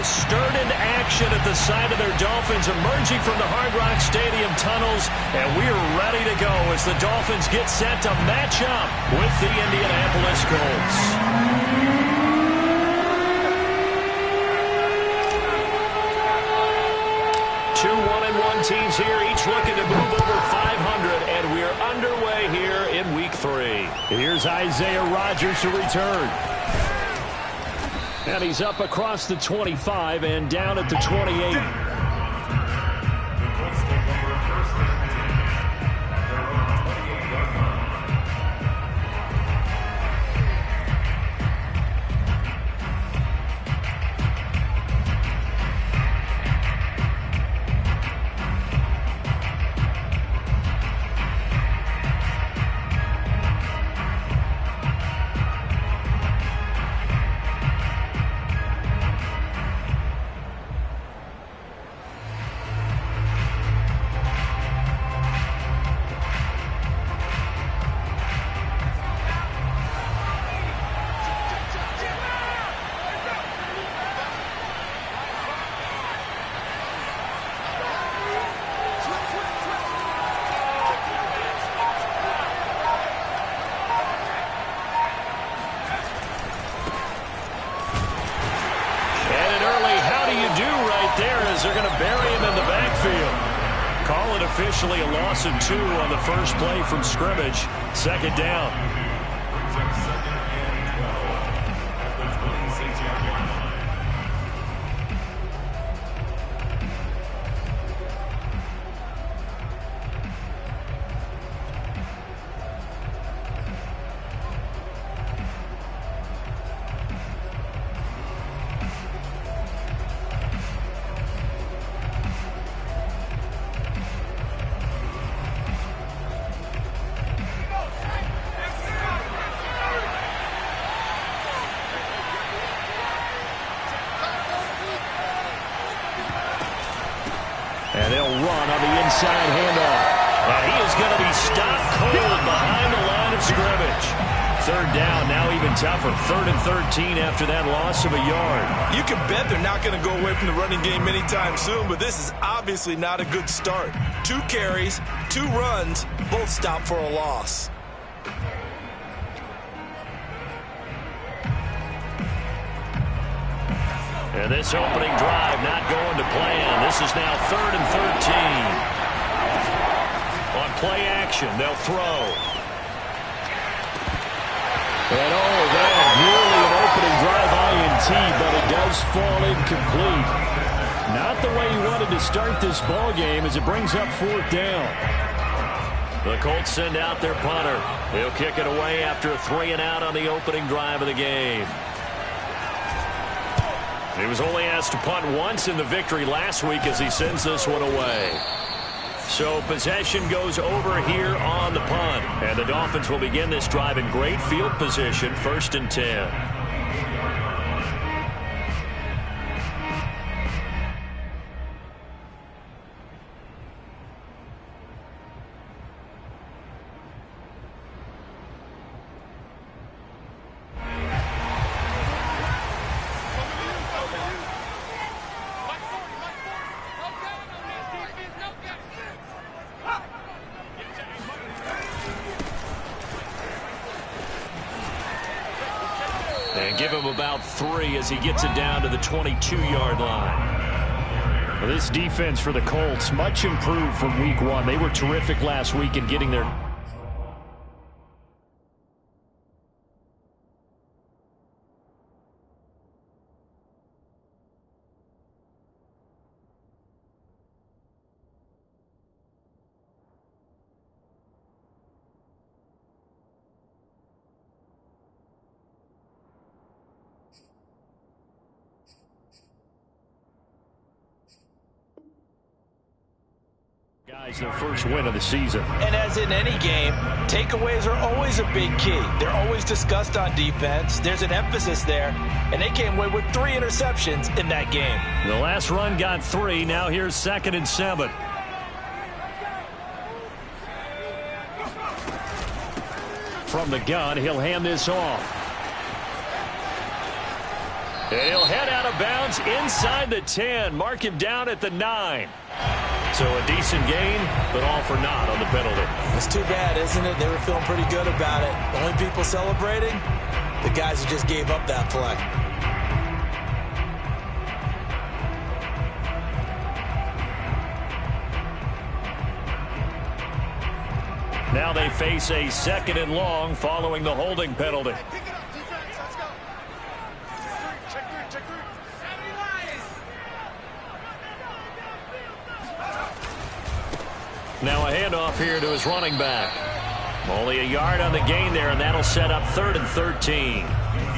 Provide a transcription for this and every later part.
crowd stirred into action at the side of their Dolphins emerging from the Hard Rock Stadium tunnels, and we're ready to go as the Dolphins get set to match up with the Indianapolis Colts. Two 1-1 teams here, each looking to move over 500, and we're underway here in Week 3. Here's Isaiah Rodgers to return. And he's up across the 25 and down at the 28. They're going to bury him in the backfield. Call it officially a loss of 2 on the first play from scrimmage. Second down. And they'll run on the inside handoff. And he is going to be stopped cold behind the line of scrimmage. Third down, now even tougher. 3rd and 13 after that loss of a yard. You can bet they're not going to go away from the running game anytime soon, but this is obviously not a good start. 2 carries, 2 runs, both stopped for a loss. And this opening drive not going to plan. This is now 3rd and 13. On play action, they'll throw. And that nearly an opening drive INT, but it does fall incomplete. Not the way he wanted to start this ball game as it brings up 4th down. The Colts send out their punter. He'll kick it away after a 3-and-out on the opening drive of the game. He was only asked to punt once in the victory last week as he sends this one away. So possession goes over here on the punt. And the Dolphins will begin this drive in great field position, 1st and 10. And give him about 3 as he gets it down to the 22-yard line. Well, this defense for the Colts, much improved from week 1. They were terrific last week in getting their... guys, their first win of the season. And as in any game, takeaways are always a big key. They're always discussed on defense. There's an emphasis there, and they came away with 3 interceptions in that game. The last run got 3. Now here's 2nd and 7. From the gun, he'll hand this off. And he'll head out of bounds inside the 10. Mark him down at the 9. So a decent gain, but all for naught on the penalty. It's too bad, isn't it? They were feeling pretty good about it. The only people celebrating, the guys who just gave up that play. Now they face a 2nd and long following the holding penalty. Now a handoff here to his running back. Only a yard on the gain there, and that'll set up 3rd and 13.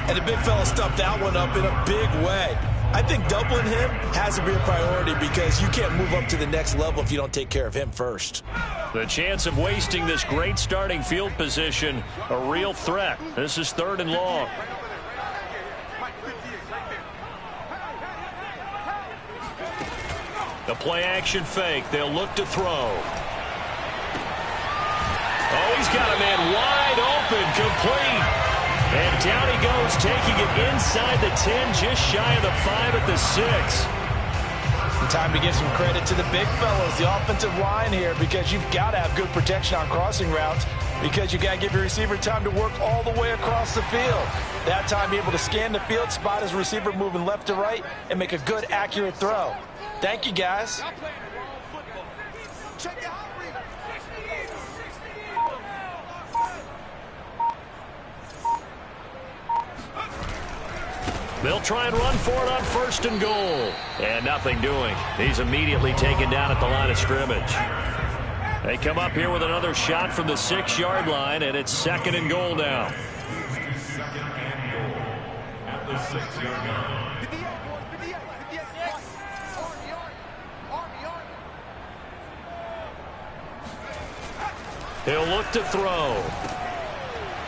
And the big fella stuffed that one up in a big way. I think doubling him has to be a priority because you can't move up to the next level if you don't take care of him first. The chance of wasting this great starting field position, a real threat. This is 3rd and long. The play action fake. They'll look to throw. Oh, he's got a man wide open, complete. And down he goes, taking it inside the 10, just shy of the 5 at the 6. Time to give some credit to the big fellas, the offensive line here, because you've got to have good protection on crossing routes because you got to give your receiver time to work all the way across the field. That time, be able to scan the field, spot his receiver moving left to right, and make a good, accurate throw. Thank you, guys. They'll try and run for it on 1st and goal. And nothing doing. He's immediately taken down at the line of scrimmage. They come up here with another shot from the 6-yard line, and it's 2nd and goal now. At the 6-yard line. He'll look to throw.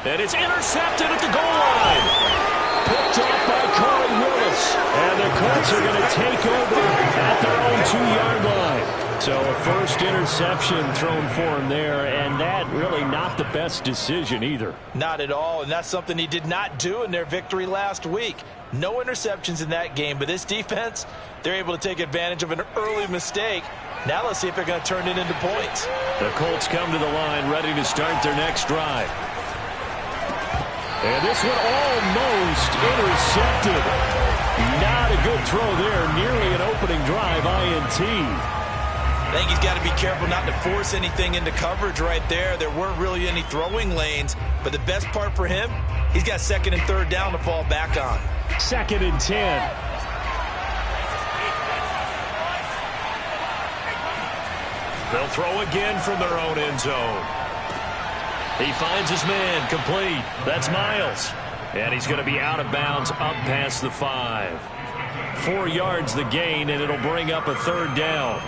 And it's intercepted at the goal line. Picked off by Corey Willis. And the Colts are going to take over at their own 2-yard line. So a first interception thrown for him there, and that really not the best decision either. Not at all, and that's something he did not do in their victory last week. No interceptions in that game, but this defense, they're able to take advantage of an early mistake. Now let's see if they're going to turn it into points. The Colts come to the line ready to start their next drive. And this one almost intercepted. Not a good throw there. Nearly an opening drive INT. I think he's got to be careful not to force anything into coverage right there. There weren't really any throwing lanes. But the best part for him, he's got 2nd and 3rd down to fall back on. 2nd and 10. They'll throw again from their own end zone. He finds his man, complete. That's Miles. And he's going to be out of bounds up past the 5. 4 yards the gain, and it'll bring up a 3rd down.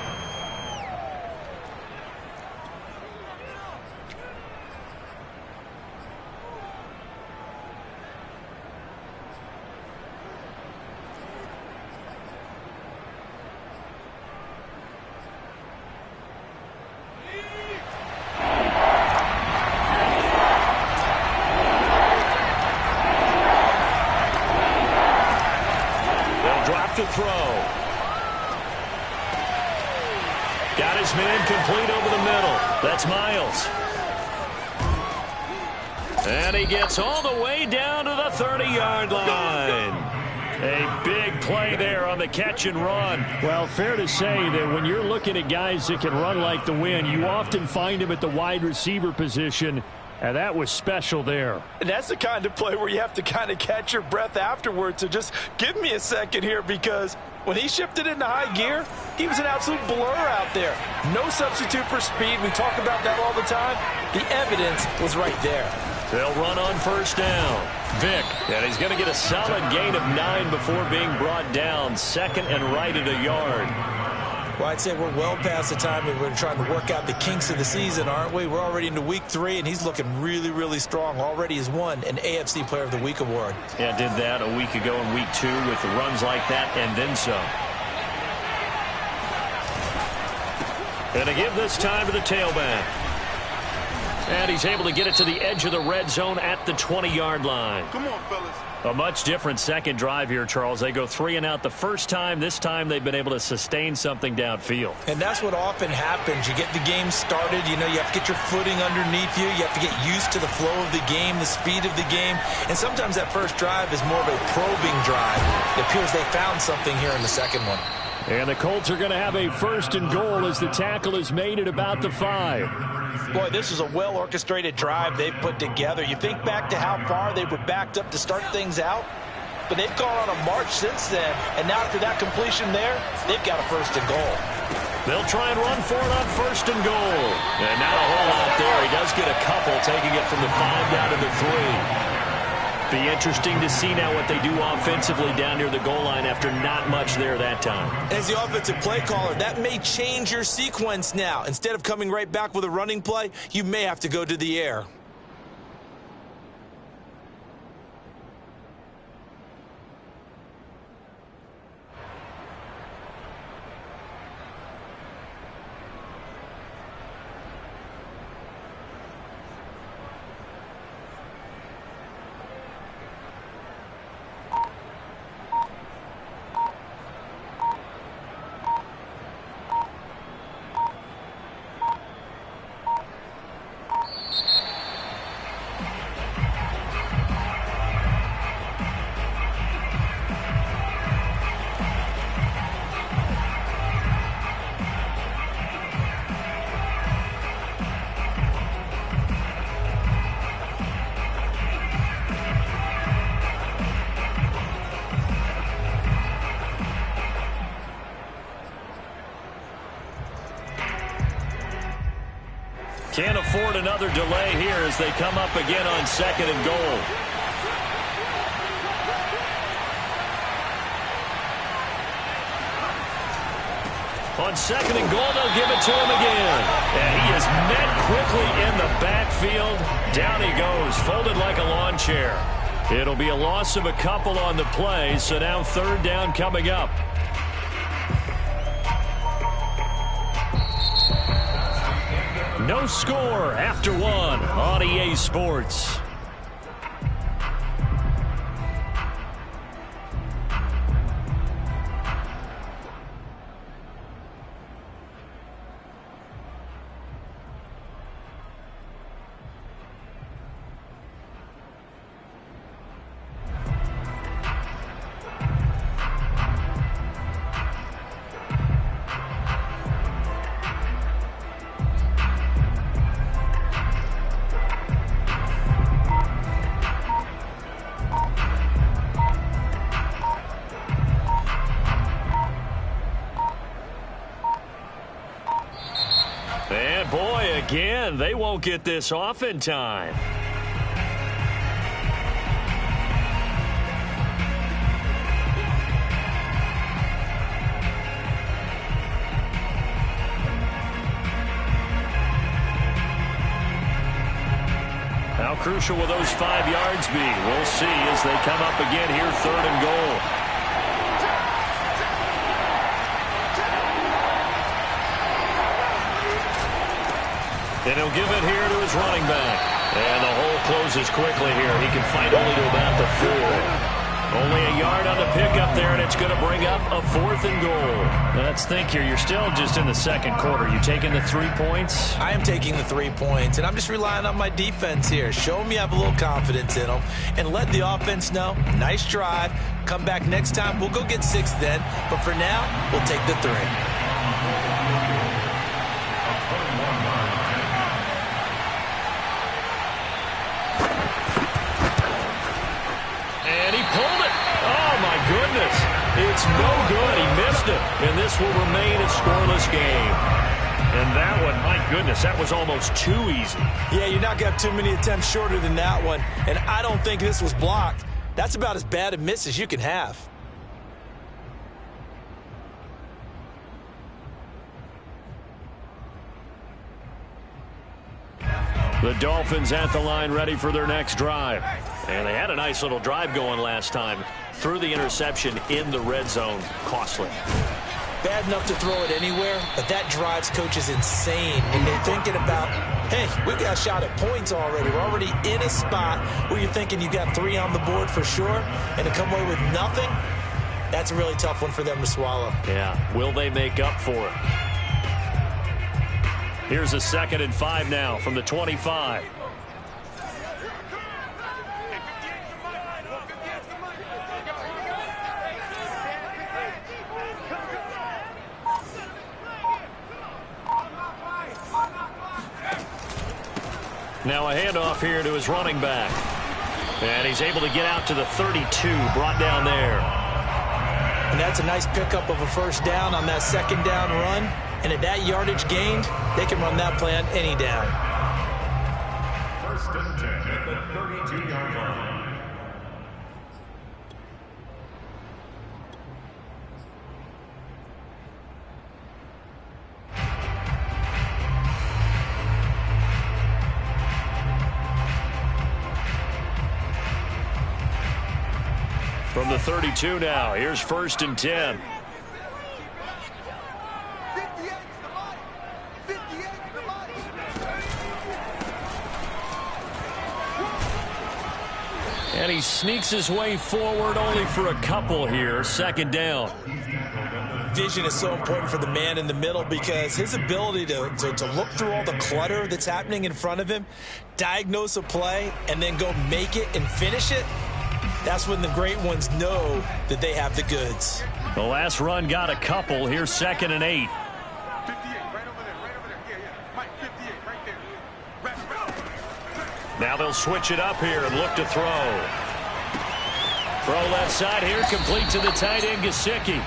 To throw. Got his man complete over the middle. That's Miles. And he gets all the way down to the 30-yard line. A big play there on the catch and run. Well, fair to say that when you're looking at guys that can run like the wind, you often find him at the wide receiver position. And that was special there. And that's the kind of play where you have to kind of catch your breath afterwards. So just give me a second here, because when he shifted into high gear, he was an absolute blur out there. No substitute for speed. We talk about that all the time. The evidence was right there. They'll run on 1st down. Vick, and he's going to get a solid gain of 9 before being brought down. 2nd and right at a yard. Well, I'd say we're well past the time that we're trying to work out the kinks of the season, aren't we? We're already into week 3, and he's looking really, really strong. Already has won an AFC Player of the Week award. Yeah, did that a week ago in week 2 with runs like that and then some. And to give this time to the tailback. And he's able to get it to the edge of the red zone at the 20-yard line. Come on, fellas. A much different second drive here, Charles. They go 3 and out the first time. This time they've been able to sustain something downfield. And that's what often happens. You get the game started. You know, you have to get your footing underneath you. You have to get used to the flow of the game, the speed of the game. And sometimes that first drive is more of a probing drive. It appears they found something here in the second one. And the Colts are going to have a first and goal as the tackle is made at about the 5. Boy, this is a well-orchestrated drive they've put together. You think back to how far they were backed up to start things out, but they've gone on a march since then, and now after that completion there, they've got a first and goal. They'll try and run for it on first and goal. And not a whole lot there. He does get a couple, taking it from the 5 down to the 3. Be interesting to see now what they do offensively down near the goal line after not much there that time. As the offensive play caller, that may change your sequence now. Instead of coming right back with a running play, you may have to go to the air. Can't afford another delay here as they come up again on second and goal. On second and goal, they'll give it to him again. And he is met quickly in the backfield. Down he goes, folded like a lawn chair. It'll be a loss of a couple on the play, so now third down coming up. No score after 1 on EA Sports. And boy, again, they won't get this off in time. How crucial will those 5 yards be? We'll see as they come up again here, third and goal. And he'll give it here to his running back. And the hole closes quickly here. He can fight only to about the 4. Only a yard on the pickup there, and it's going to bring up a 4th and goal. Now let's think here. You're still just in the second quarter. You taking the 3 points? I am taking the 3 points, and I'm just relying on my defense here. Show them you have a little confidence in them, and let the offense know. Nice drive. Come back next time. We'll go get 6 then. But for now, we'll take the 3. It's no good. He missed it. And this will remain a scoreless game. And that one, my goodness, that was almost too easy. Yeah, you're not going to have too many attempts shorter than that one. And I don't think this was blocked. That's about as bad a miss as you can have. The Dolphins at the line ready for their next drive. And they had a nice little drive going last time. Through the interception in the red zone. Costly. bad enough to throw it anywhere, but that drives coaches insane when they're thinking about, hey, we've got a shot at points already. We're already in a spot where you're thinking you got 3 on the board for sure, and to come away with nothing, that's a really tough one for them to swallow. Yeah, will they make up for it? Here's a 2nd and 5 now from the 25. Now a handoff here to his running back. And he's able to get out to the 32, brought down there. And that's a nice pickup of a first down on that 2nd down run. And at that yardage gained, they can run that play on any down. 1st and 10 at the 32-yard line. From the 32 now, here's 1st and 10. And he sneaks his way forward only for a couple here. 2nd down. Vision is so important for the man in the middle because his ability to look through all the clutter that's happening in front of him, diagnose a play, and then go make it and finish it, that's when the great ones know that they have the goods. The last run got a couple. Here's 2nd and 8. 58, right over there, right over there. Yeah. Mike, 58, right there. Now they'll switch it up here and look to throw. Throw left side here, complete to the tight end, Gesicki.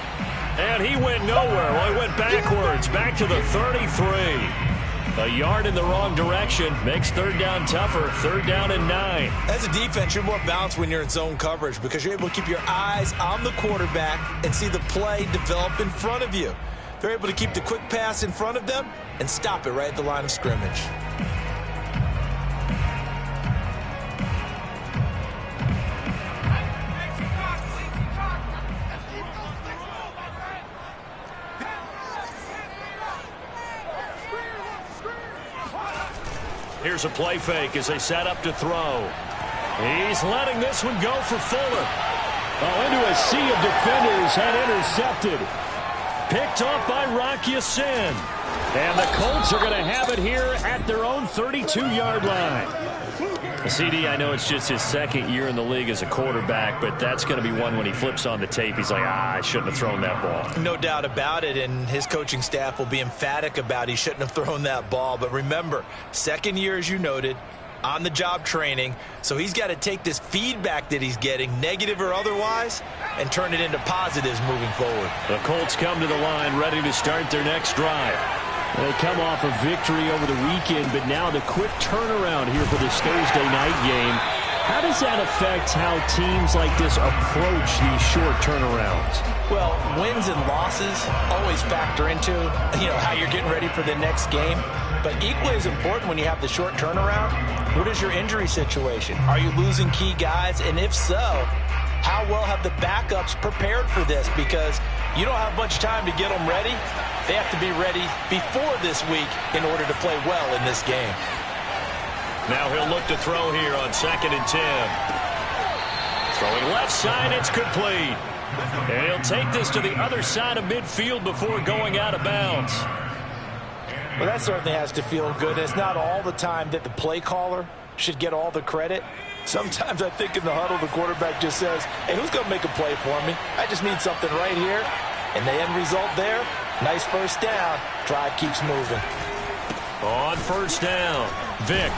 And he went nowhere. Well, he went backwards, back to the 33. A yard in the wrong direction makes 3rd down tougher. 3rd down and 9. As a defense, you're more balanced when you're in zone coverage because you're able to keep your eyes on the quarterback and see the play develop in front of you. They're able to keep the quick pass in front of them and stop it right at the line of scrimmage. Here's a play fake as they set up to throw. He's letting this one go for Fuller. Oh, into a sea of defenders and intercepted. Picked off by Rock Ya-Sin. And the Colts are going to have it here at their own 32-yard line. CD, I know it's just his 2nd year in the league as a quarterback, but that's going to be one when he flips on the tape. He's like, I shouldn't have thrown that ball. No doubt about it, and his coaching staff will be emphatic about he shouldn't have thrown that ball. But remember, 2nd year, as you noted, on-the-job training, so he's got to take this feedback that he's getting, negative or otherwise, and turn it into positives moving forward. The Colts come to the line ready to start their next drive. They come off a victory over the weekend, but now the quick turnaround here for this Thursday night game. How does that affect how teams like this approach these short turnarounds? Well, wins and losses always factor into, how you're getting ready for the next game. But equally as important when you have the short turnaround, what is your injury situation? Are you losing key guys? And if so, how well have the backups prepared for this? Because you don't have much time to get them ready. They have to be ready before this week in order to play well in this game. Now he'll look to throw here on 2nd and 10. Throwing left side, it's complete. And he'll take this to the other side of midfield before going out of bounds. Well, that certainly has to feel good. It's not all the time that the play caller should get all the credit. Sometimes I think in the huddle, the quarterback just says, hey, who's going to make a play for me? I just need something right here. And the end result there, nice first down. Drive keeps moving. On 1st down, Vick.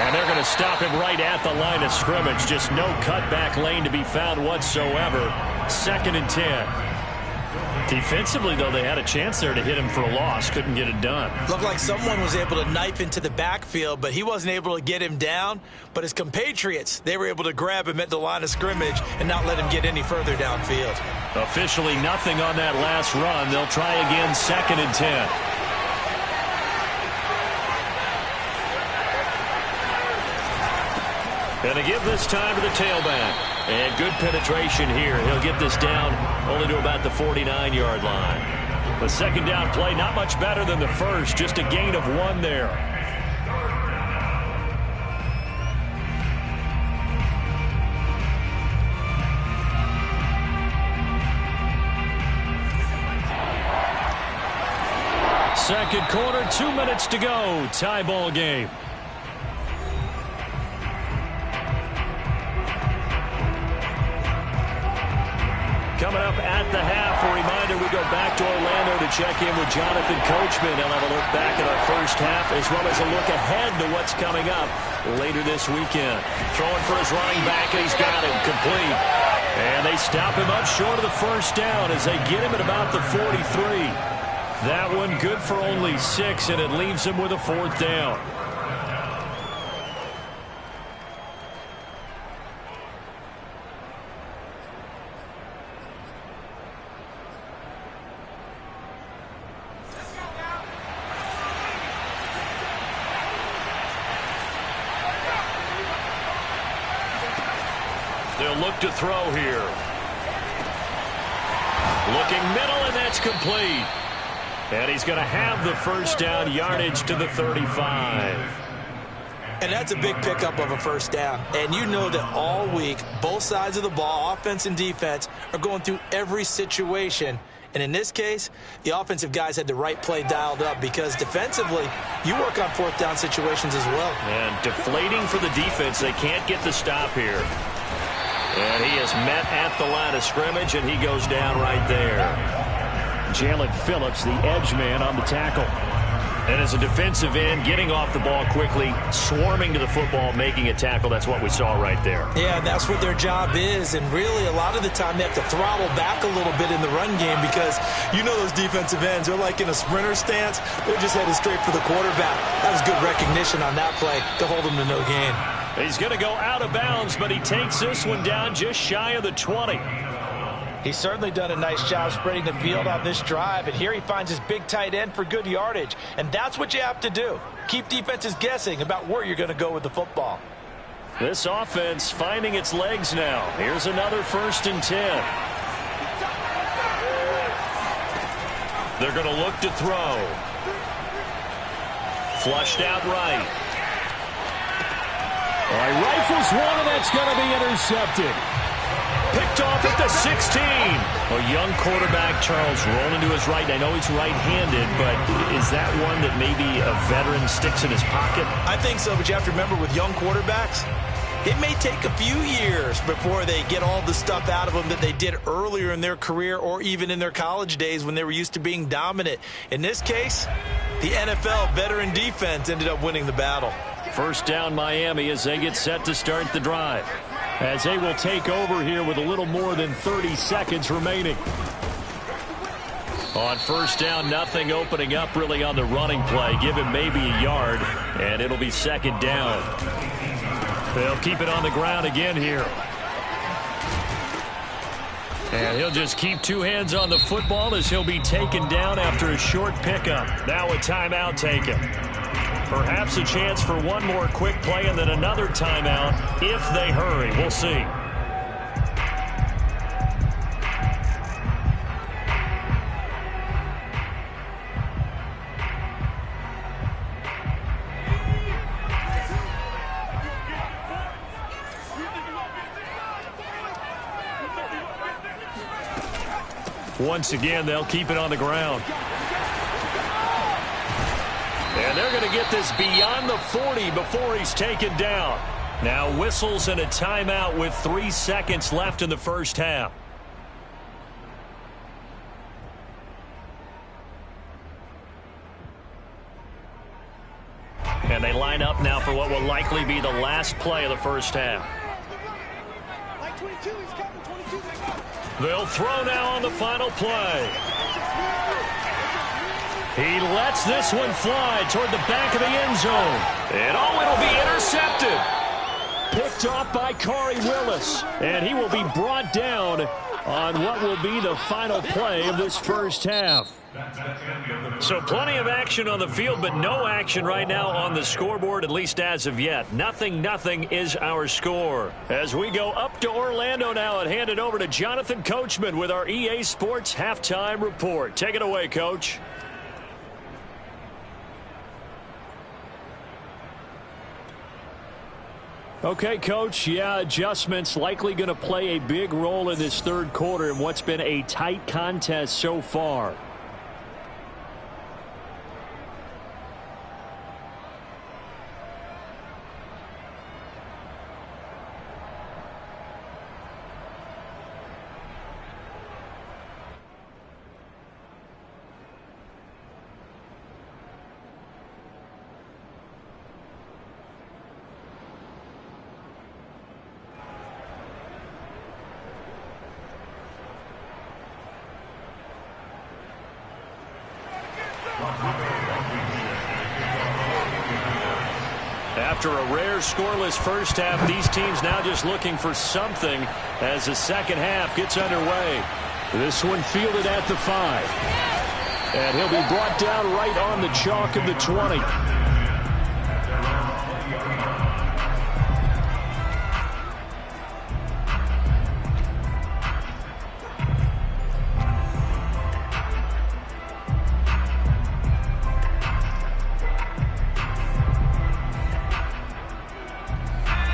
And they're going to stop him right at the line of scrimmage. Just no cutback lane to be found whatsoever. 2nd and 10. Defensively, though, they had a chance there to hit him for a loss. Couldn't get it done. Looked like someone was able to knife into the backfield, but he wasn't able to get him down. But his compatriots, they were able to grab him at the line of scrimmage and not let him get any further downfield. Officially nothing on that last run. They'll try again 2nd and 10. And to give this time to the tailback. And good penetration here. He'll get this down only to about the 49-yard line. The second down play, not much better than the first, just a gain of 1 there. Second quarter, 2 minutes to go. Tie ball game. Coming up at the half, a reminder we go back to Orlando to check in with Jonathan Coachman. He'll have a look back at our first half as well as a look ahead to what's coming up later this weekend. Throwing for his running back, and he's got him complete. And they stop him up short of the first down as they get him at about the 43. That one good for only 6, and it leaves him with a 4th down. They'll look to throw here. Looking middle, and that's complete. And he's going to have the first down, yardage to the 35. And that's a big pickup of a first down. And you know that all week, both sides of the ball, offense and defense, are going through every situation. And in this case, the offensive guys had the right play dialed up because defensively, you work on 4th down situations as well. And deflating for the defense. They can't get the stop here. And he is met at the line of scrimmage, and he goes down right there. Jalen Phillips, the edge man on the tackle. And as a defensive end, getting off the ball quickly, swarming to the football, making a tackle. That's what we saw right there. Yeah, that's what their job is. And really, a lot of the time, they have to throttle back a little bit in the run game because you know those defensive ends, they're like in a sprinter stance. They're just headed straight for the quarterback. That was good recognition on that play to hold him to no gain. He's going to go out of bounds, but he takes this one down just shy of the 20. He's certainly done a nice job spreading the field on this drive, and here he finds his big tight end for good yardage. And that's what you have to do. Keep defenses guessing about where you're going to go with the football. This offense finding its legs now. Here's another 1st and 10. They're going to look to throw. Flushed out right. All right, rifles one, and that's going to be intercepted. Picked off at the 16. A young quarterback, Charles, rolling to his right. I know he's right-handed, but is that one that maybe a veteran sticks in his pocket? I think so, but you have to remember with young quarterbacks, it may take a few years before they get all the stuff out of them that they did earlier in their career or even in their college days when they were used to being dominant. In this case, the NFL veteran defense ended up winning the battle. First down, Miami, as they get set to start the drive. As they will take over here with a little more than 30 seconds remaining. On first down, nothing opening up really on the running play. Give him maybe a yard, and it'll be second down. They'll keep it on the ground again here. And he'll just keep 2 hands on the football as he'll be taken down after a short pickup. Now a timeout taken. Perhaps a chance for one more quick play and then another timeout if they hurry. We'll see. Once again, they'll keep it on the ground. And they're going to get this beyond the 40 before he's taken down. Now whistles and a timeout with 3 seconds left in the first half. And they line up now for what will likely be the last play of the first half. They'll throw now on the final play. He lets this one fly toward the back of the end zone. And it'll be intercepted. picked off by Corey Willis. And he will be brought down on what will be the final play of this first half. So plenty of action on the field, but no action right now on the scoreboard, at least as of yet. 0-0 is our score. As we go up to Orlando now and hand it over to Jonathan Coachman with our EA Sports Halftime Report. Take it away, Coach. Okay, Coach, adjustments likely going to play a big role in this third quarter in what's been a tight contest so far. After a rare scoreless first half, these teams now just looking for something as the second half gets underway. This one fielded at the 5. And he'll be brought down right on the chalk of the 20.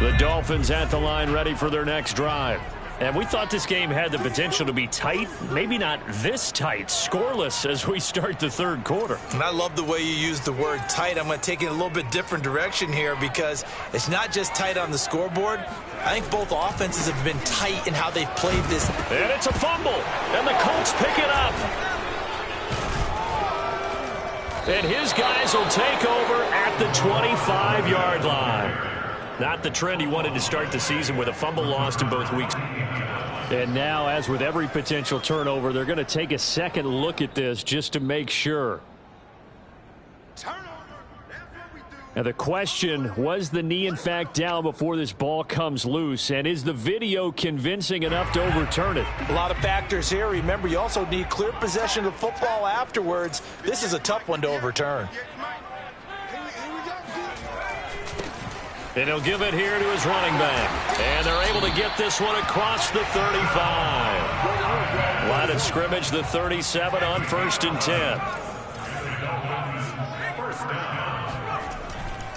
The Dolphins at the line ready for their next drive. And we thought this game had the potential to be tight, maybe not this tight, scoreless as we start the third quarter. And I love the way you use the word tight. I'm going to take it a little bit different direction here because it's not just tight on the scoreboard. I think both offenses have been tight in how they've played this. And it's a fumble, and the Colts pick it up. And his guys will take over at the 25-yard line. Not the trend he wanted to start the season with a fumble lost in both weeks. And now, as with every potential turnover, they're going to take a second look at this just to make sure. Now the question, was the knee in fact down before this ball comes loose? And is the video convincing enough to overturn it? A lot of factors here. Remember, you also need clear possession of the football afterwards. This is a tough one to overturn. And he'll give it here to his running back. And they're able to get this one across the 35. Line of scrimmage, the 37 on 1st and 10.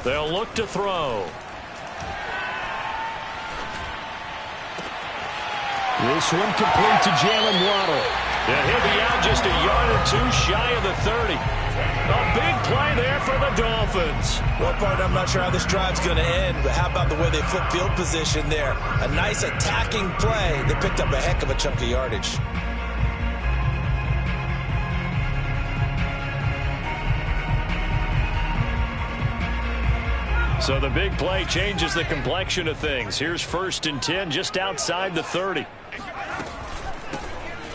They'll look to throw. This one complete to Jalen Waddle. And he'll be out just a yard or two shy of the 30. A big play there for the Dolphins. Well, partner, I'm not sure how this drive's going to end, but how about the way they flip field position there? A nice attacking play. They picked up a heck of a chunk of yardage. So the big play changes the complexion of things. Here's 1st and 10 just outside the 30.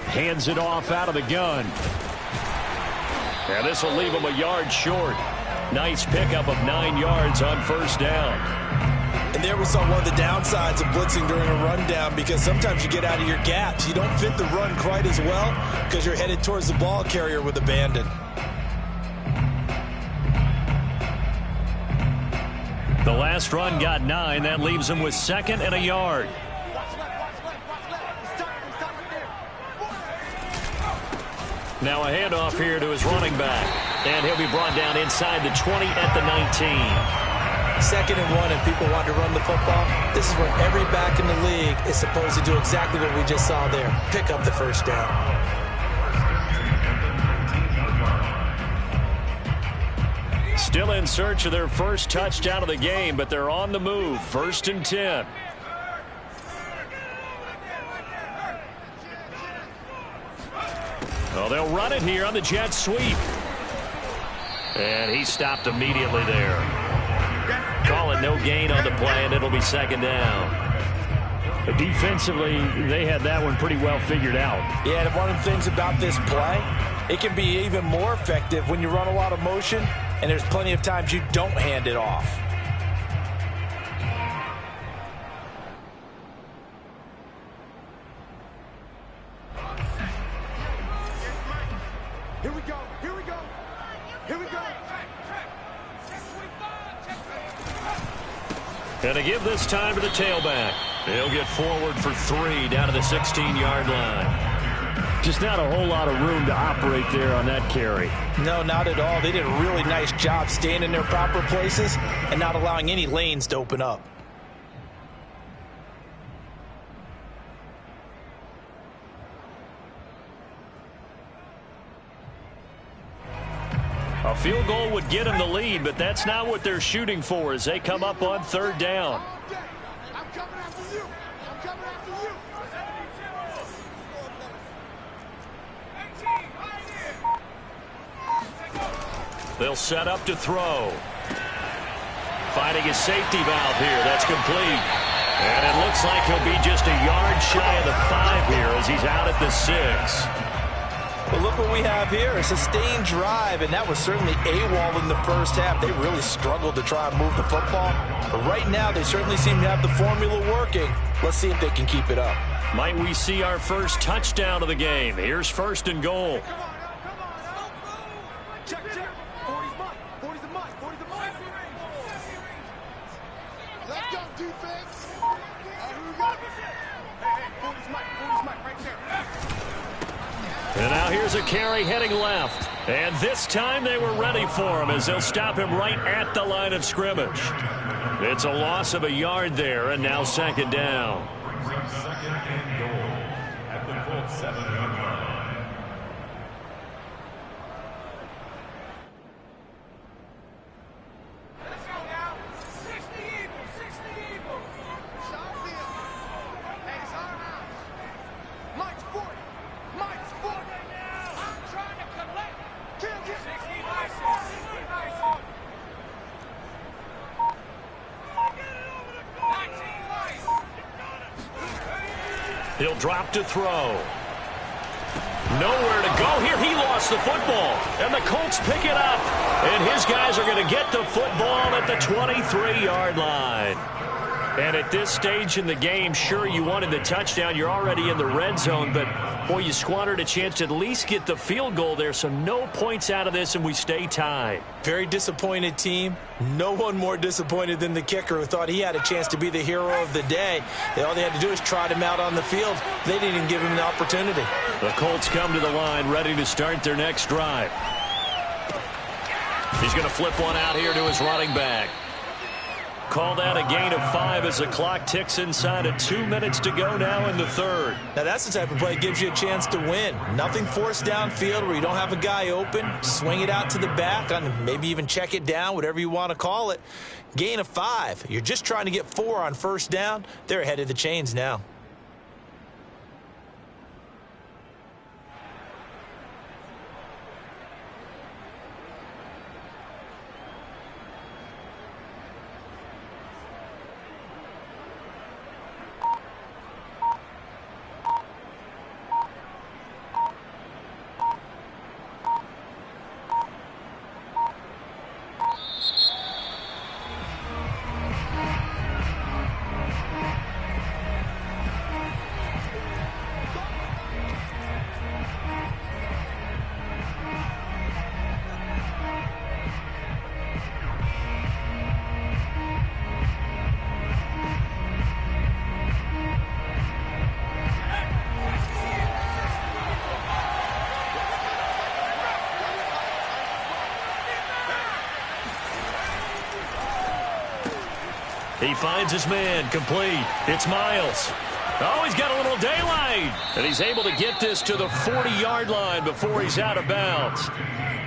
Hands it off out of the gun. And this will leave him a yard short. Nice pickup of 9 yards on 1st down. And there we saw one of the downsides of blitzing during a rundown because sometimes you get out of your gaps. You don't fit the run quite as well because you're headed towards the ball carrier with abandon. The last run got 9. That leaves him with 2nd and a yard. Now a handoff here to his running back. And he'll be brought down inside the 20 at the 19. 2nd and 1 and people want to run the football. This is where every back in the league is supposed to do exactly what we just saw there. Pick up the 1st down. Still in search of their first touchdown of the game, but they're on the move. 1st and 10. Well, they'll run it here on the jet sweep. And he stopped immediately there. Call it no gain on the play, and it'll be 2nd down. But defensively, they had that one pretty well figured out. Yeah, and one of the things about this play, it can be even more effective when you run a lot of motion, and there's plenty of times you don't hand it off. Here we go. Here we go. Here we go. And to give this time to the tailback. He'll get forward for 3 down to the 16-yard line. Just not a whole lot of room to operate there on that carry. No, not at all. They did a really nice job staying in their proper places and not allowing any lanes to open up. A field goal would get them the lead, but that's not what they're shooting for as they come up on 3rd down. I'm coming after you. I'm coming after you. They'll set up to throw. Finding his safety valve here. That's complete. And it looks like he'll be just a yard shy of the 5 here as he's out at the 6. But look what we have here, a sustained drive, and that was certainly AWOL in the first half. They really struggled to try and move the football. But right now, they certainly seem to have the formula working. Let's see if they can keep it up. Might we see our first touchdown of the game? Here's 1st and goal. Come on. Check. 40's mine. 40's the mine. 40's the mine. Let's go, defense. Who we got? Hey, 40's mine. 40's mine right there. And now here's a carry heading left. And this time they were ready for him as they'll stop him right at the line of scrimmage. It's a loss of a yard there, and now 2nd down. 2nd and goal at the Colts 7-yard line. He'll drop to throw. Nowhere to go here. He lost the football. And the Colts pick it up. And his guys are going to get the football at the 23-yard line. And at this stage in the game, sure, you wanted the touchdown. You're already in the red zone. But, boy, you squandered a chance to at least get the field goal there. So no points out of this, and we stay tied. Very disappointed team. No one more disappointed than the kicker who thought he had a chance to be the hero of the day. All they had to do is trot him out on the field. They didn't even give him the opportunity. The Colts come to the line ready to start their next drive. He's going to flip one out here to his running back. Call that a gain of 5 as the clock ticks inside of 2 minutes to go now in the 3rd. Now that's the type of play that gives you a chance to win. Nothing forced downfield where you don't have a guy open. Swing it out to the back, maybe even check it down, whatever you want to call it. Gain of 5. You're just trying to get 4 on 1st down. They're ahead of the chains now. He finds his man, complete. It's Miles. Oh, he's got a little daylight. And he's able to get this to the 40-yard line before he's out of bounds.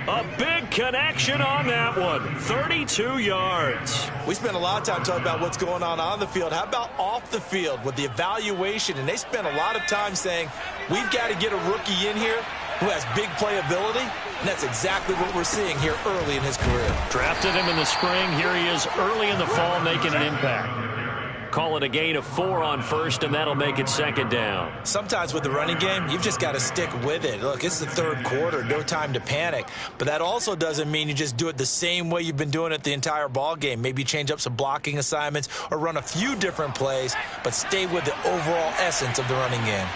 A big connection on that one. 32 yards. We spent a lot of time talking about what's going on the field. How about off the field with the evaluation? And they spent a lot of time saying, we've got to get a rookie in here who has big playability. And that's exactly what we're seeing here early in his career. Drafted him in the spring. Here he is early in the fall making an impact. Call it a gain of 4 on 1st, and that'll make it 2nd down. Sometimes with the running game, you've just got to stick with it. Look, it's the 3rd quarter, no time to panic. But that also doesn't mean you just do it the same way you've been doing it the entire ball game. Maybe change up some blocking assignments or run a few different plays, but stay with the overall essence of the running game.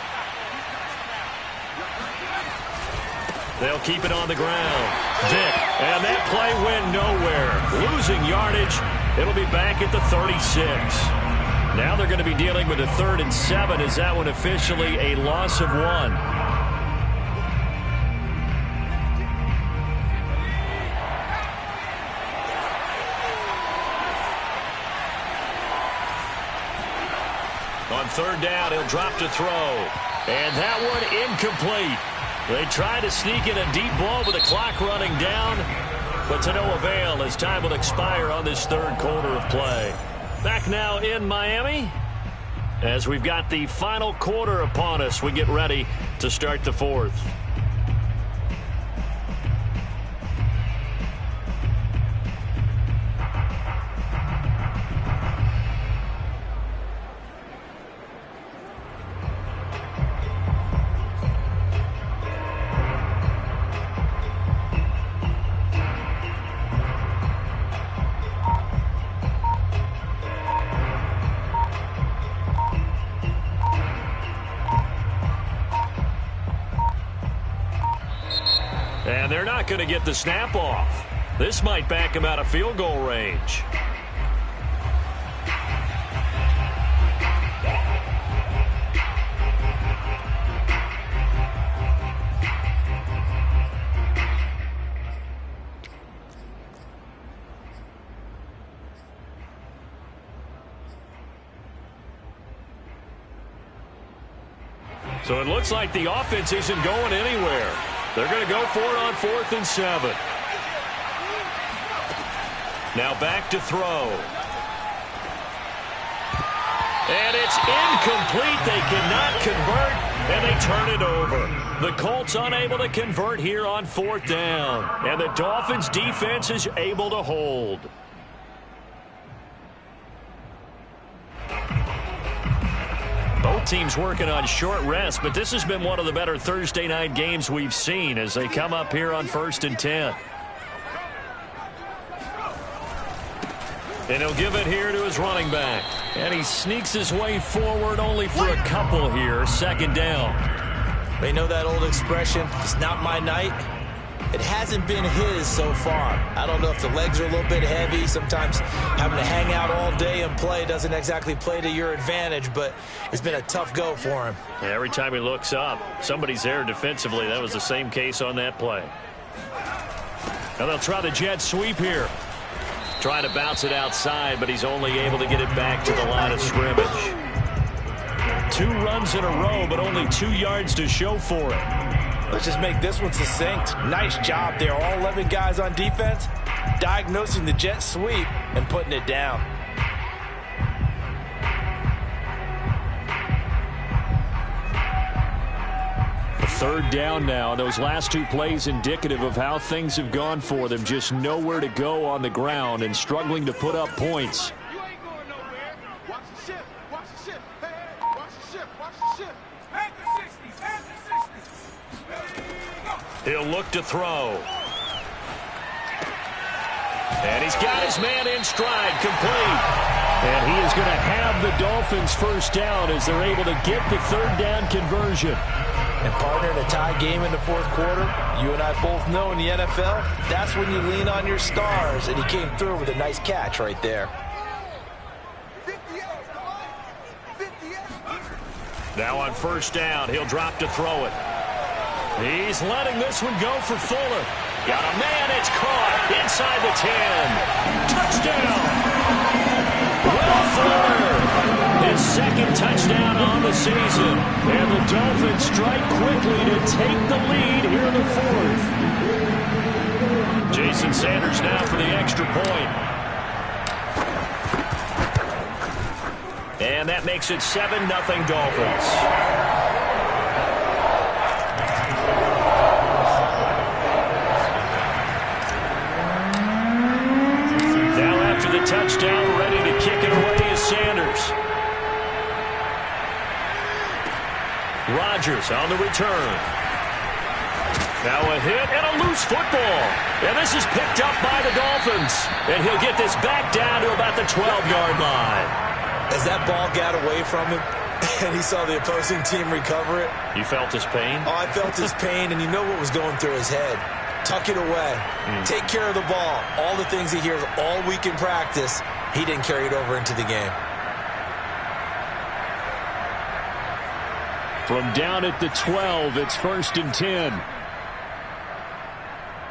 They'll keep it on the ground. Vick, and that play went nowhere. Losing yardage. It'll be back at the 36. Now they're going to be dealing with a 3rd and 7. Is that one officially a loss of 1? On 3rd down, he'll drop to throw. And that one incomplete. They try to sneak in a deep ball with the clock running down, but to no avail as time will expire on this 3rd quarter of play. Back now in Miami as we've got the final quarter upon us. We get ready to start the 4th. And they're not going to get the snap off. This might back him out of field goal range. So it looks like the offense isn't going anywhere. They're going to go for it on 4th and 7. Now back to throw. And it's incomplete. They cannot convert, and they turn it over. The Colts unable to convert here on 4th down. And the Dolphins defense is able to hold. Both teams working on short rest, but this has been one of the better Thursday night games we've seen as they come up here on 1st and 10. And he'll give it here to his running back. And he sneaks his way forward only for a couple here. 2nd down. They know that old expression, it's not my night. It hasn't been his so far. I don't know if the legs are a little bit heavy. Sometimes having to hang out all day and play doesn't exactly play to your advantage, but it's been a tough go for him. Every time he looks up, somebody's there defensively. That was the same case on that play. Now they'll try the jet sweep here. Trying to bounce it outside, but he's only able to get it back to the line of scrimmage. 2 runs in a row, but only 2 yards to show for it. Let's just make this one succinct. Nice job there. All 11 guys on defense diagnosing the jet sweep and putting it down. A 3rd down now. Those last 2 plays indicative of how things have gone for them. Just nowhere to go on the ground and struggling to put up points. You ain't going nowhere. Watch the ship. Watch the ship. Hey, hey, watch the ship. Watch the ship. At the 60s. At the 60s. He'll look to throw. And he's got his man in stride, complete. And he is going to have the Dolphins 1st down as they're able to get the 3rd down conversion. And partner, in a tie game in the 4th quarter, you and I both know in the NFL, that's when you lean on your stars. And he came through with a nice catch right there. 58. 58. Now on 1st down, he'll drop to throw it. He's letting this one go for Fuller. Got a man, it's caught inside the 10. Touchdown! Will Fuller, his 2nd touchdown on the season. And the Dolphins strike quickly to take the lead here in the 4th. Jason Sanders now for the extra point. And that makes it 7-0 Dolphins. The touchdown, ready to kick it away is Sanders. Rodgers on the return. Now a hit and a loose football. And this is picked up by the Dolphins. And he'll get this back down to about the 12-yard line. As that ball got away from him, and he saw the opposing team recover it. You felt his pain? Oh, I felt his pain, and you know what was going through his head. Tuck it away. Take care of the ball. All the things he hears all week in practice, he didn't carry it over into the game. From down at the 12, it's 1st and 10.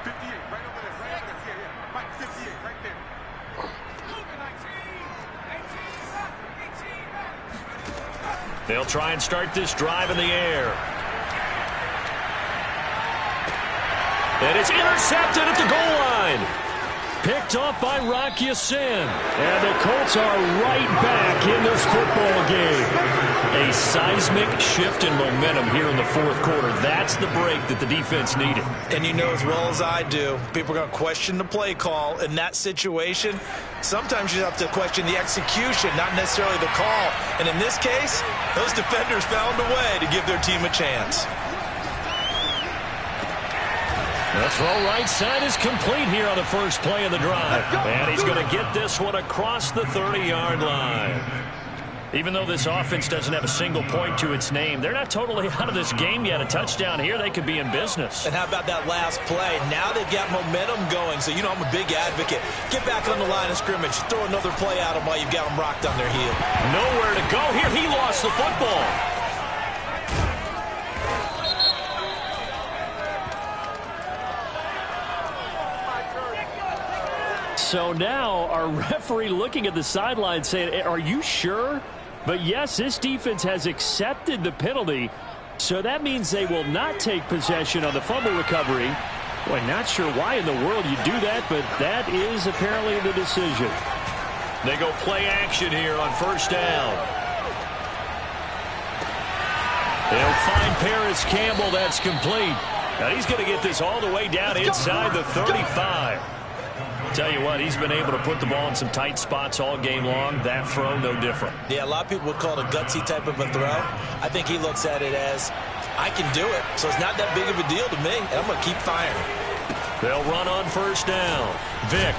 58, right over there, right over there. Yeah. Mike, 58, right there. They'll try and start this drive in the air. And it's intercepted at the goal line. Picked off by Rocky Sin. And the Colts are right back in this football game. A seismic shift in momentum here in the fourth quarter. That's the break that the defense needed. And you know as well as I do, people are going to question the play call in that situation. Sometimes you have to question the execution, not necessarily the call. And in this case, those defenders found a way to give their team a chance. The throw right side is complete here on the first play of the drive. And he's going to get this one across the 30-yard line. Even though this offense doesn't have a single point to its name, they're not totally out of this game yet. A touchdown here, they could be in business. And how about that last play? Now they've got momentum going, so you know I'm a big advocate. Get back on the line of scrimmage. Throw another play at them while you've got them rocked on their heel. Nowhere to go here. He lost the football. So now our referee looking at the sideline saying, are you sure? But yes, this defense has accepted the penalty. So that means they will not take possession on the fumble recovery. Boy, not sure why in the world you do that, but that is apparently the decision. They go play action here on first down. They'll find Paris Campbell. That's complete. Now he's going to get this all the way down inside the 35. Tell you what, he's been able to put the ball in some tight spots all game long. That throw, no different. Yeah, a lot of people would call it a gutsy type of a throw. I think he looks at it as, I can do it, so it's not that big of a deal to me, and I'm going to keep firing. They'll run on first down. Vick.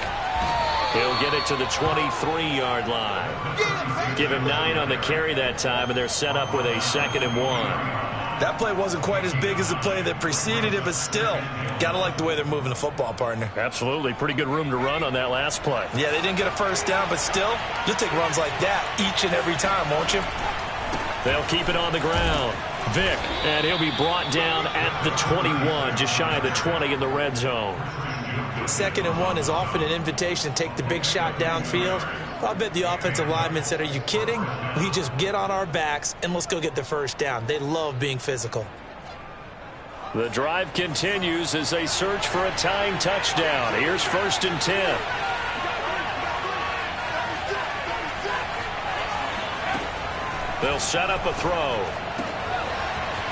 He'll get it to the 23-yard line. Give him 9 on the carry that time, and they're set up with a 2nd and 1. That play wasn't quite as big as the play that preceded it, but still, got to like the way they're moving the football, partner. Absolutely. Pretty good room to run on that last play. Yeah, they didn't get a first down, but still, you'll take runs like that each and every time, won't you? They'll keep it on the ground. Vick, and he'll be brought down at the 21, just shy of the 20 in the red zone. 2nd and 1 is often an invitation to take the big shot downfield. I bet the offensive lineman said, are you kidding? We just get on our backs and let's go get the first down. They love being physical. The drive continues as they search for a tying touchdown. Here's 1st and 10. They'll set up a throw.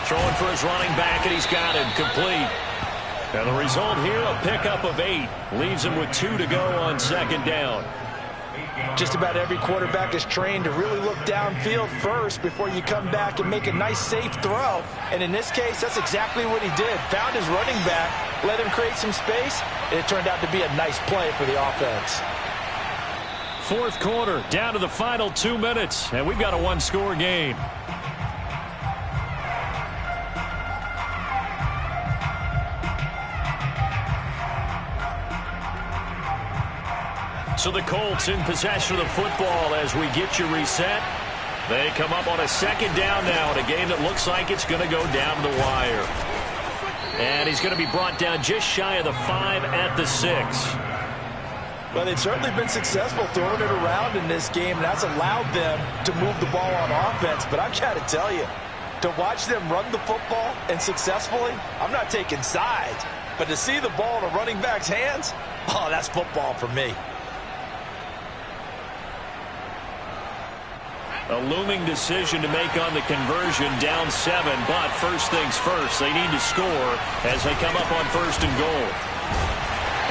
Throwing for his running back, and he's got him complete. And the result here, a pickup of 8. Leaves him with 2 to go on 2nd down. Just about every quarterback is trained to really look downfield first before you come back and make a nice, safe throw. And in this case, that's exactly what he did. Found his running back, let him create some space, and it turned out to be a nice play for the offense. Fourth quarter, down to the final 2 minutes, and we've got a one-score game. So the Colts in possession of the football as we get you reset. They come up on a 2nd down now in a game that looks like it's going to go down the wire. And he's going to be brought down just shy of the 5 at the 6. Well, they've certainly been successful throwing it around in this game, and that's allowed them to move the ball on offense. But I've got to tell you, to watch them run the football and successfully, I'm not taking sides. But to see the ball in a running back's hands, oh, that's football for me. A looming decision to make on the conversion, down 7, but first things first, they need to score as they come up on 1st and goal.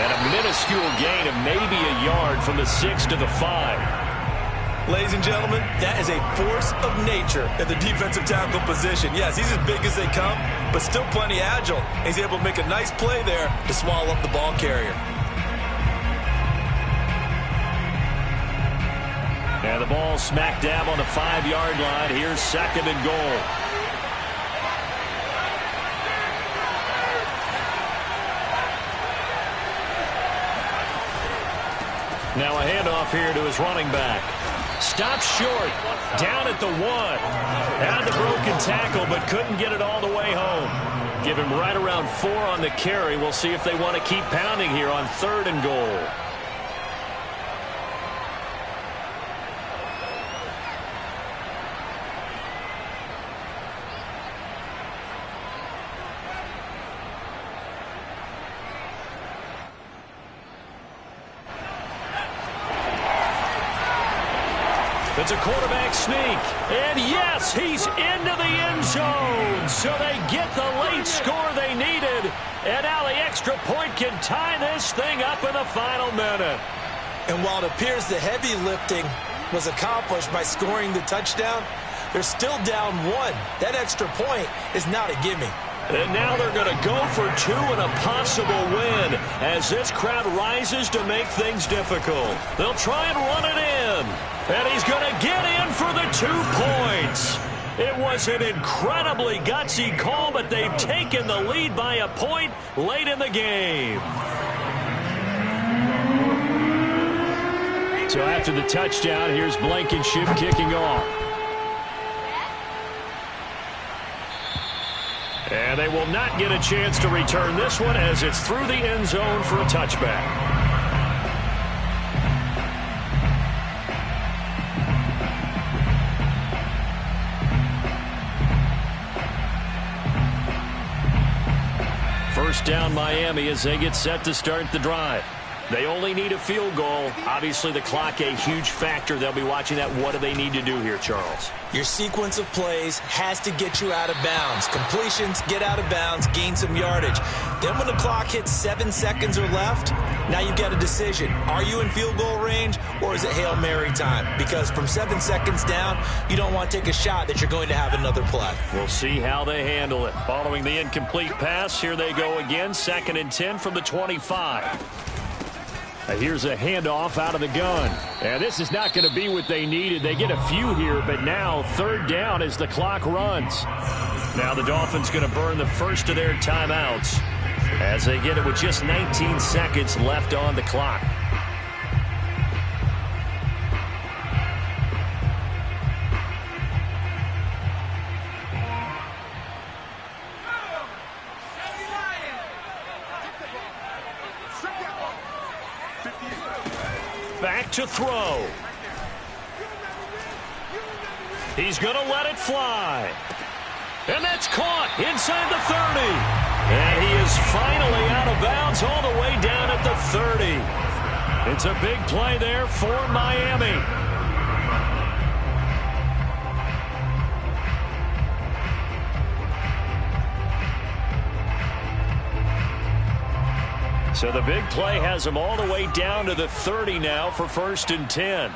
And a minuscule gain of maybe a yard from the 6 to the 5. Ladies and gentlemen, that is a force of nature in the defensive tackle position. Yes, he's as big as they come, but still plenty agile. He's able to make a nice play there to swallow up the ball carrier. And the ball smack dab on the 5-yard line. Here's 2nd and goal. Now a handoff here to his running back. Stops short. Down at the 1. Had the broken tackle, but couldn't get it all the way home. Give him right around 4 on the carry. We'll see if they want to keep pounding here on 3rd and goal. It's a quarterback sneak. And yes, he's into the end zone. So they get the late score they needed. And now the extra point can tie this thing up in the final minute. And while it appears the heavy lifting was accomplished by scoring the touchdown, they're still down 1. That extra point is not a gimme. And now they're going to go for 2 and a possible win as this crowd rises to make things difficult. They'll try and run it in. And he's going to get in for the 2 points. It was an incredibly gutsy call, but they've taken the lead by a point late in the game. So after the touchdown, here's Blankenship kicking off. And they will not get a chance to return this one as it's through the end zone for a touchback. First down Miami as they get set to start the drive. They only need a field goal. Obviously, the clock a huge factor. They'll be watching that. What do they need to do here, Charles? Your sequence of plays has to get you out of bounds. Completions, get out of bounds, gain some yardage. Then when the clock hits 7 seconds or left, now you've got a decision. Are you in field goal range or is it Hail Mary time? Because from 7 seconds down, you don't want to take a shot that you're going to have another play. We'll see how they handle it. Following the incomplete pass, here they go again. 2nd and 10 from the 25. Here's a handoff out of the gun. And this is not going to be what they needed. They get a few here, but now 3rd down as the clock runs. Now the Dolphins going to burn the first of their timeouts as they get it with just 19 seconds left on the clock. Back to throw. He's going to let it fly. And that's caught inside the 30. And he is finally out of bounds all the way down at the 30. It's a big play there for Miami. So the big play has him all the way down to the 30 now for 1st and 10.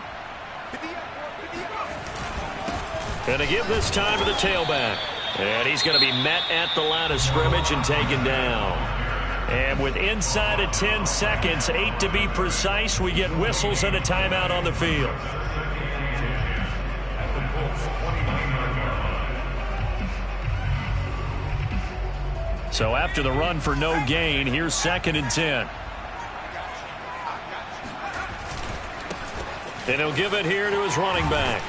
Going to give this time to the tailback. And he's going to be met at the line of scrimmage and taken down. And with inside of 10 seconds, 8 to be precise, we get whistles and a timeout on the field. So after the run for no gain, here's 2nd and 10. And he'll give it here to his running back.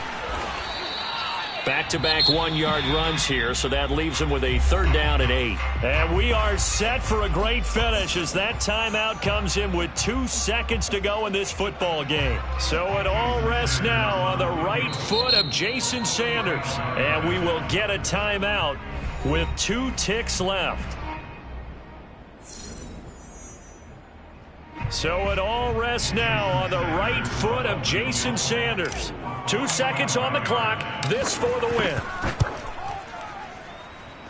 Back-to-back 1-yard runs here, so that leaves him with a 3rd down and 8. And we are set for a great finish as that timeout comes in with 2 seconds to go in this football game. So it all rests now on the right foot of Jason Sanders. And we will get a timeout with 2 ticks left. So it all rests now on the right foot of Jason Sanders. 2 seconds on the clock. This for the win.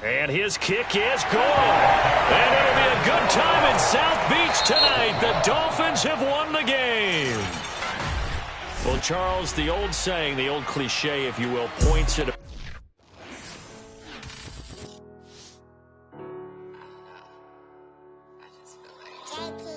And his kick is good. And it'll be a good time in South Beach tonight. The Dolphins have won the game. Well, Charles, the old saying, the old cliche, if you will, points at